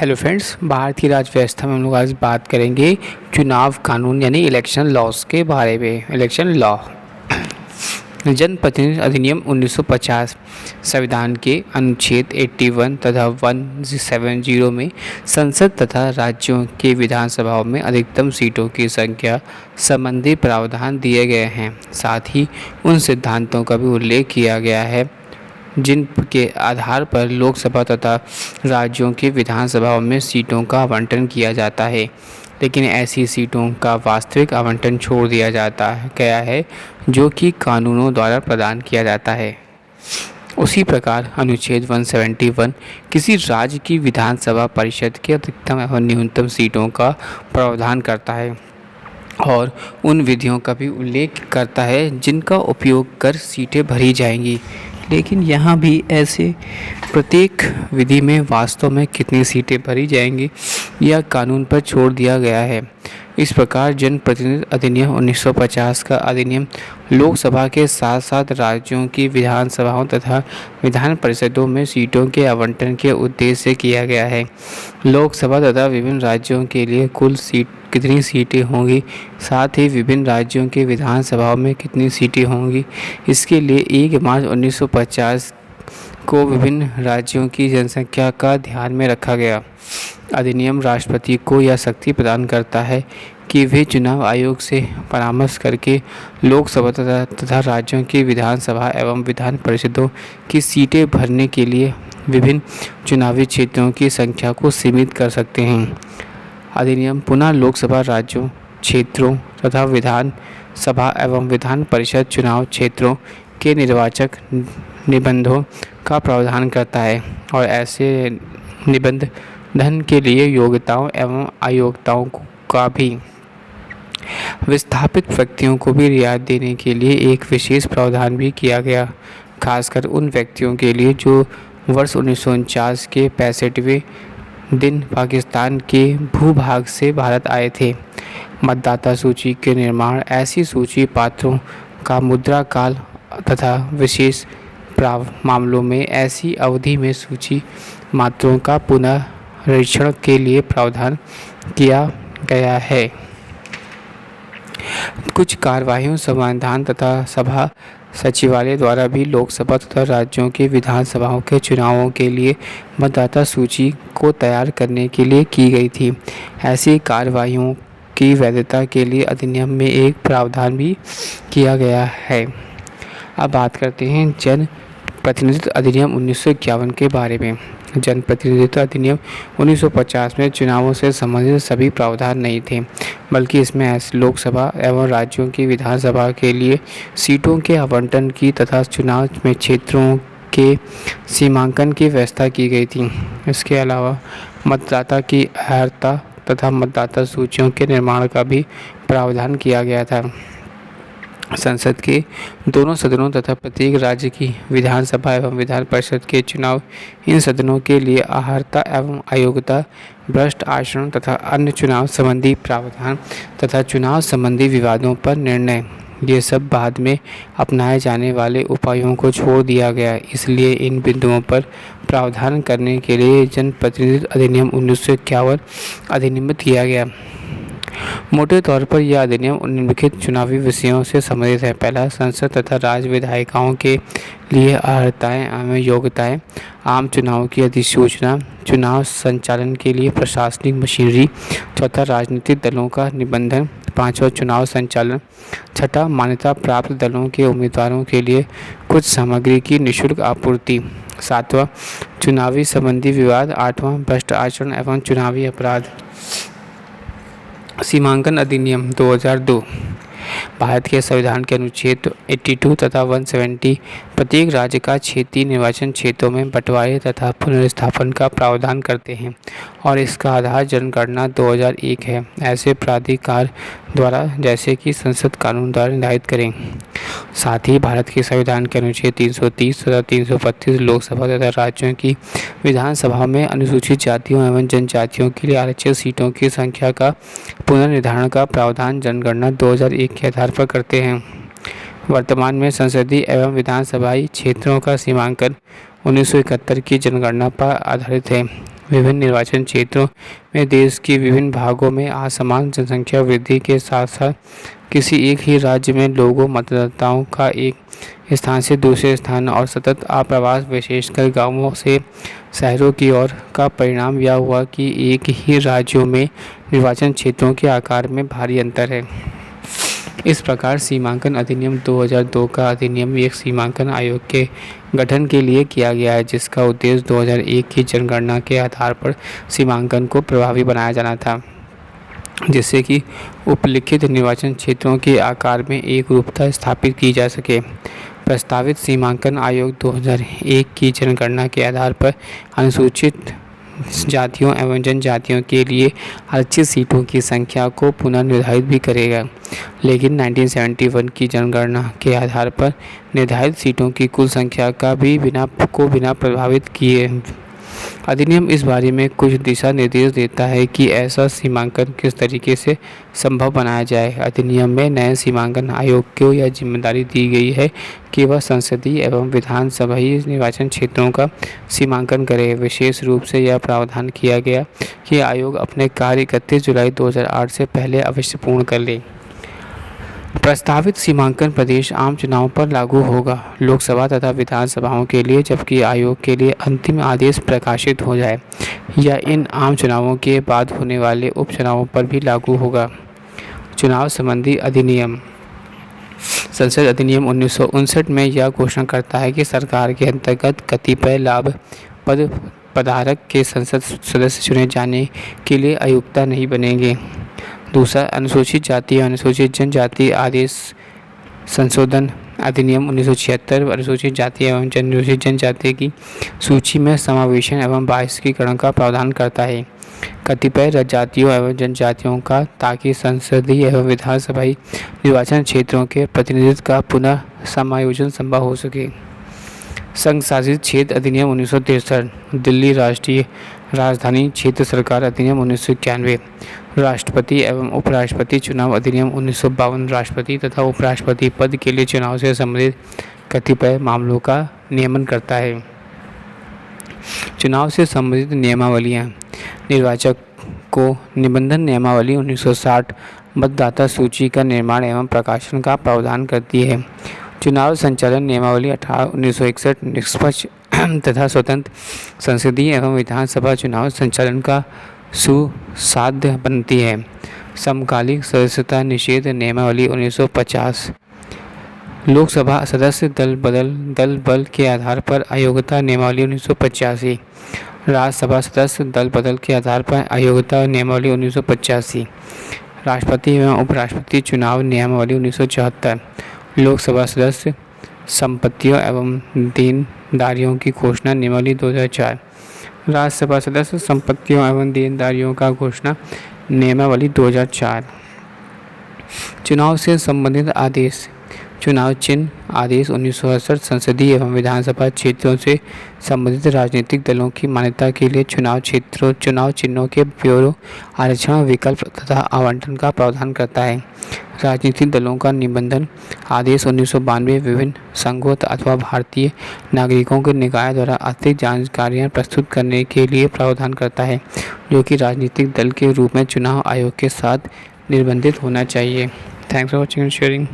Hello friends, भारतीय राज्य व्यवस्था में हम लोग आज बात करेंगे चुनाव कानून यानी इलेक्शन लॉज के बारे में। इलेक्शन लॉ जनप्रतिनिधि अधिनियम 1950 संविधान के अनुच्छेद 81 तथा 170 में संसद तथा राज्यों के विधानसभाओं में अधिकतम सीटों की संख्या संबंधी प्रावधान दिए गए हैं। साथ ही उन सिद्धांतों का भी उल्लेख किया गया है जिनके आधार पर लोकसभा तथा राज्यों के विधानसभाओं में सीटों का आवंटन किया जाता है, लेकिन ऐसी सीटों का वास्तविक आवंटन छोड़ दिया गया है जो कि कानूनों द्वारा प्रदान किया जाता है। उसी प्रकार अनुच्छेद 171 किसी राज्य की विधानसभा परिषद के अधिकतम एवं न्यूनतम सीटों का प्रावधान करता है और उन विधियों का भी उल्लेख करता है जिनका उपयोग कर सीटें भरी जाएंगी। लेकिन यहाँ भी ऐसे प्रत्येक विधि में वास्तव में कितनी सीटें भरी जाएंगी यह कानून पर छोड़ दिया गया है। इस प्रकार जनप्रतिनिधि अधिनियम 1950 का अधिनियम लोकसभा के साथ साथ राज्यों की विधानसभाओं तथा विधान परिषदों में सीटों के आवंटन के उद्देश्य से किया गया है। लोकसभा तथा विभिन्न राज्यों के लिए कुल कितनी सीटें होंगी, साथ ही विभिन्न राज्यों के विधानसभाओं में कितनी सीटें होंगी, इसके लिए 1 मार्च 1950 को विभिन्न राज्यों की जनसंख्या का ध्यान में रखा गया। अधिनियम राष्ट्रपति को यह शक्ति प्रदान करता है कि वे चुनाव आयोग से परामर्श करके लोकसभा तथा राज्यों की विधानसभा एवं विधान परिषदों की सीटें भरने के लिए विभिन्न चुनावी क्षेत्रों की संख्या को सीमित कर सकते हैं। अधिनियम पुनः लोकसभा राज्यों क्षेत्रों तथा विधान सभा एवं विधान परिषद चुनाव क्षेत्रों के निर्वाचक निबंधों का प्रावधान करता है और ऐसे निबंधन के लिए योग्यताओं एवं अयोग्यताओं का भी विस्थापित व्यक्तियों को भी रियायत देने के लिए एक विशेष प्रावधान भी किया गया, खासकर उन व्यक्तियों के लिए जो वर्ष 1949 के 65वें दिन पाकिस्तान के भूभाग से भारत आए थे। मतदाता सूची के निर्माण ऐसी सूची पात्रों का मुद्रा काल तथा विशेष मामलों में ऐसी अवधि में सूची मात्रों का पुनरीक्षण के लिए प्रावधान किया गया है। कुछ कार्यवाहियों संविधान तथा सभा सचिवालय द्वारा भी लोकसभा तथा राज्यों के विधानसभाओं के चुनावों के लिए मतदाता सूची को तैयार करने के लिए की गई थी। ऐसी कार्यवाहियों की वैधता के लिए अधिनियम में एक प्रावधान भी किया गया है। अब बात करते हैं जनप्रतिनिधित्व अधिनियम 1951 के बारे में। जनप्रतिनिधित्व अधिनियम 1950 में चुनावों से संबंधित सभी प्रावधान नहीं थे, बल्कि इसमें लोकसभा एवं राज्यों की विधानसभा के लिए सीटों के आवंटन की तथा चुनाव में क्षेत्रों के सीमांकन की व्यवस्था की गई थी। इसके अलावा मतदाता की अर्हता तथा मतदाता सूचियों के निर्माण का भी प्रावधान किया गया था। संसद के दोनों सदनों तथा प्रत्येक राज्य की विधानसभा एवं विधान परिषद के चुनाव इन सदनों के लिए अर्हता एवं अयोग्यता, भ्रष्ट आचरण तथा अन्य चुनाव संबंधी प्रावधान तथा चुनाव संबंधी विवादों पर निर्णय, ये सब बाद में अपनाए जाने वाले उपायों को छोड़ दिया गया। इसलिए इन बिंदुओं पर प्रावधान करने के लिए जनप्रतिनिधित्व अधिनियम 1951 अधिनियमित किया गया। मोटे तौर पर यह अधिनियम निम्नलिखित चुनावी विषयों से संबंधित है। पहला, संसद तथा राज्य विधायिकाओं के लिए अर्हताएं एवं योग्यताएं, आम चुनाव की अधिसूचना, चुनाव संचालन के लिए प्रशासनिक मशीनरी। चौथा, राजनीतिक दलों का निबंधन। पाँचवा, चुनाव संचालन। छठा, मान्यता प्राप्त दलों के उम्मीदवारों के लिए कुछ सामग्री की निःशुल्क आपूर्ति। सातवां, चुनावी संबंधी विवाद। आठवां, भ्रष्ट आचरण एवं चुनावी अपराध। सीमांकन अधिनियम 2002 भारत के संविधान के अनुच्छेद 82 तथा 170 प्रत्येक राज्य का क्षेत्रीय निर्वाचन क्षेत्रों में बंटवारे तथा पुनर्स्थापन का प्रावधान करते हैं और इसका आधार जनगणना 2001 है। ऐसे प्राधिकार द्वारा जैसे कि संसद कानून द्वारा निर्धारित करें। साथ ही भारत के संविधान के अनुच्छेद 330 तथा 332 लोकसभा तथा राज्यों की विधानसभा में अनुसूचित जातियों एवं जनजातियों के लिए आरक्षित सीटों की संख्या का पुनर्निर्धारण का प्रावधान जनगणना 2001 के आधार पर करते हैं। वर्तमान में संसदीय एवं विधानसभाई क्षेत्रों का सीमांकन 1971 की जनगणना पर आधारित है। विभिन्न निर्वाचन क्षेत्रों में देश के विभिन्न भागों में असमान जनसंख्या वृद्धि के साथ साथ किसी एक ही राज्य में लोगों मतदाताओं का एक स्थान से दूसरे स्थान और सतत आप्रवास विशेषकर गांवों से शहरों की ओर का परिणाम यह हुआ कि एक ही राज्यों में निर्वाचन क्षेत्रों के आकार में भारी अंतर है। इस प्रकार सीमांकन अधिनियम 2002 का अधिनियम एक सीमांकन आयोग के गठन के लिए किया गया है, जिसका उद्देश्य 2001 की जनगणना के आधार पर सीमांकन को प्रभावी बनाया जाना था, जिससे कि उपलिखित निर्वाचन क्षेत्रों के आकार में एक रूपता स्थापित की जा सके। प्रस्तावित सीमांकन आयोग 2001 की जनगणना के आधार पर अनुसूचित जातियों एवं जनजातियों के लिए आरक्षित सीटों की संख्या को पुनर्निर्धारित भी करेगा, लेकिन 1971 की जनगणना के आधार पर निर्धारित सीटों की कुल संख्या का भी बिना प्रभावित किए अधिनियम इस बारे में कुछ दिशा निर्देश देता है कि ऐसा सीमांकन किस तरीके से संभव बनाया जाए। अधिनियम में नए सीमांकन आयोग को यह जिम्मेदारी दी गई है कि वह संसदीय एवं विधानसभाई निर्वाचन क्षेत्रों का सीमांकन करे। विशेष रूप से यह प्रावधान किया गया कि आयोग अपने कार्य 31 जुलाई 2008 से पहले अवश्य पूर्ण कर ले। प्रस्तावित सीमांकन प्रदेश आम चुनाव पर लागू होगा, लोकसभा तथा विधानसभाओं के लिए, जबकि आयोग के लिए अंतिम आदेश प्रकाशित हो जाए या इन आम चुनावों के बाद होने वाले उपचुनावों पर भी लागू होगा। चुनाव संबंधी अधिनियम संसद अधिनियम 1959 में यह घोषणा करता है कि सरकार के अंतर्गत कतिपय लाभ पदधारक के संसद सदस्य चुने जाने के लिए अयोग्यता नहीं बनेंगे। दूसरा, अनुसूचित जाति और अनुसूचित जनजाति आदेश संशोधन अधिनियम 1976 अनुसूचित जाति एवं अनुसूचित जनजाति की सूची में समावेशन एवं बहिष्करण का प्रावधान करता है कतिपय जातियों एवं जनजातियों का, ताकि संसदीय एवं विधानसभाई निर्वाचन क्षेत्रों के प्रतिनिधित्व का पुनः समायोजन संभव हो सके। संघ शासित क्षेत्र अधिनियम 1963, दिल्ली राष्ट्रीय राजधानी क्षेत्र सरकार अधिनियम 1991, राष्ट्रपति एवं उपराष्ट्रपति चुनाव अधिनियम 1952 राष्ट्रपति तथा उपराष्ट्रपति पद के लिए चुनाव से संबंधित कतिपय मामलों का नियमन करता है। चुनाव से संबंधित नियमावलियाँ निर्वाचक को निबंधन नियमावली 1960 मतदाता सूची का निर्माण एवं प्रकाशन का प्रावधान करती है। चुनाव संचालन नियमावली 1961 निष्पक्ष तथा स्वतंत्र संसदीय एवं विधानसभा चुनाव संचालन का सुसाध्य बनती है। समकालिक सदस्यता निषेध नियमावली 1950 लोकसभा सदस्य दल बल के आधार पर अयोग्यता नियमावली 1985 राज्यसभा सदस्य दल बदल के आधार पर अयोग्यता नियमावली 1985 राष्ट्रपति एवं उपराष्ट्रपति चुनाव नियमावली 1974 लोकसभा सदस्य संपत्तियों एवं देनदारियों की घोषणा नियमावली 2004 राज्यसभा सदस्य संपत्तियों एवं देनदारियों का घोषणा नियमावली 2004। चुनाव से संबंधित आदेश चुनाव चिन्ह आदेश 1968 संसदीय एवं विधानसभा क्षेत्रों से संबंधित राजनीतिक दलों की मान्यता के लिए चुनाव चिन्हों के ब्यूरो आरक्षण विकल्प तथा आवंटन का प्रावधान करता है। राजनीतिक दलों का निबंधन आदेश 1992 विभिन्न संघों अथवा भारतीय नागरिकों के निकाय द्वारा अतिरिक्त जानकारियाँ प्रस्तुत करने के लिए प्रावधान करता है, जो कि राजनीतिक दल के रूप में चुनाव आयोग के साथ निबंधित होना चाहिए। Thanks for watching and sharing.